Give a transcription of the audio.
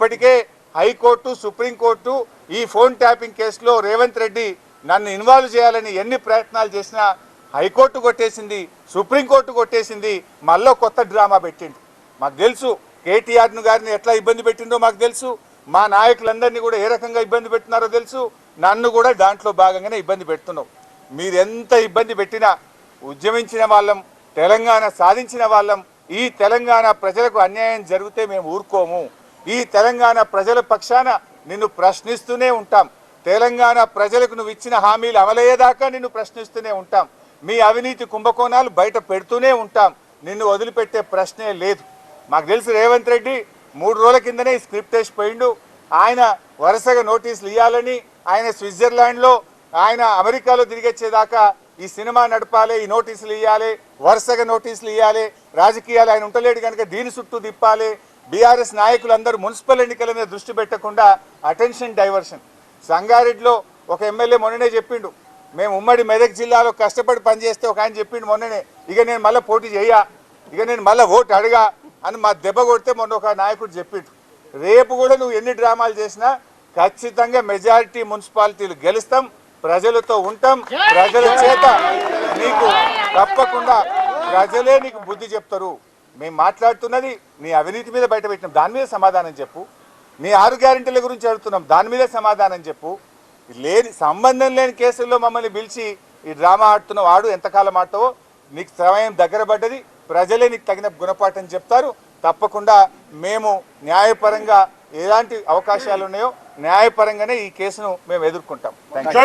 ఇప్పటికే high court supreme court ఈ phone tapping కేసులో రేవంత్ రెడ్డి నన్ను ఇన్వాల్వ్ చేయాలని ఎన్ని ప్రయత్నాలు చేసినా హైకోర్టు కొట్టేసింది, సుప్రీంకోర్టు కొట్టేసింది. మళ్ళీ కొత్త డ్రామా పెట్టిండు. మాకు తెలుసు కేటీఆర్ను గారిని ఎట్లా ఇబ్బంది పెట్టిండో మాకు తెలుసు, మా నాయకులందరినీ కూడా ఏ రకంగా ఇబ్బంది పెట్టినారో తెలుసు. నన్ను కూడా దాంట్లో భాగంగానే ఇబ్బంది పెడుతున్నావు. మీరు ఎంత ఇబ్బంది పెట్టినా ఉద్యమించిన వాళ్ళం, తెలంగాణ సాధించిన వాళ్ళం. ఈ తెలంగాణ ప్రజలకు అన్యాయం జరిగితే మేము ఊరుకోము. ఈ తెలంగాణ ప్రజల పక్షాన నిన్ను ప్రశ్నిస్తూనే ఉంటాం. తెలంగాణ ప్రజలకు నువ్వు ఇచ్చిన హామీలు అమలయ్యేదాకా నిన్ను ప్రశ్నిస్తూనే ఉంటాం. మీ అవినీతి కుంభకోణాలు బయట పెడుతూనే ఉంటాం. నిన్ను వదిలిపెట్టే ప్రశ్నే లేదు. మాకు తెలుసు రేవంత్ రెడ్డి 3 రోజుల కిందనే ఈ స్క్రిప్ట్ వేసిపోయిండు. ఆయన వరుసగా నోటీసులు ఇవ్వాలని, ఆయన స్విట్జర్లాండ్లో, ఆయన అమెరికాలో తిరిగొచ్చేదాకా ఈ సినిమా నడపాలి, ఈ నోటీసులు ఇవ్వాలి, వరుసగా నోటీసులు ఇవ్వాలి, రాజకీయాలు ఆయన ఉంటలేడు కనుక దీని చుట్టూ తిప్పాలి. బీఆర్ఎస్ నాయకులందరూ మున్సిపల్ ఎన్నికల మీద దృష్టి పెట్టకుండా అటెన్షన్ డైవర్షన్. సంగారెడ్డిలో ఒక ఎమ్మెల్యే మొన్ననే చెప్పిండు, మేము ఉమ్మడి మెదక్ జిల్లాలో కష్టపడి పనిచేస్తే ఒక ఆయన చెప్పిండు మొన్ననే, ఇక నేను మళ్ళీ పోటీ చేయా, ఇక నేను మళ్ళీ ఓటు అడగా అని మా దెబ్బ కొడితే మొన్న ఒక నాయకుడు చెప్పిండు. రేపు కూడా నువ్వు ఎన్ని డ్రామాలు చేసినా ఖచ్చితంగా మెజారిటీ మున్సిపాలిటీలు గెలుస్తాం, ప్రజలతో ఉంటాం. ప్రజల చేత నీకు తప్పకుండా ప్రజలే నీకు బుద్ధి చెప్తారు. మేము మాట్లాడుతున్నది నీ అవినీతి మీద బయట పెట్టినాం, దాని మీద సమాధానం చెప్పు. నీ 6 గ్యారెంటీల గురించి అడుగుతున్నాం, దాని మీద సమాధానం చెప్పు. లేని సంబంధం లేని కేసుల్లో మమ్మల్ని పిలిచి ఈ డ్రామా ఆడుతున్నావు, ఆడు ఎంతకాలం ఆడతావో. నీకు సమయం దగ్గర పడ్డది, ప్రజలే నీకు తగిన గుణపాఠం చెప్తారు. తప్పకుండా మేము న్యాయపరంగా ఎలాంటి అవకాశాలు ఉన్నాయో న్యాయపరంగానే ఈ కేసును మేము ఎదుర్కొంటాం. థాంక్యూ.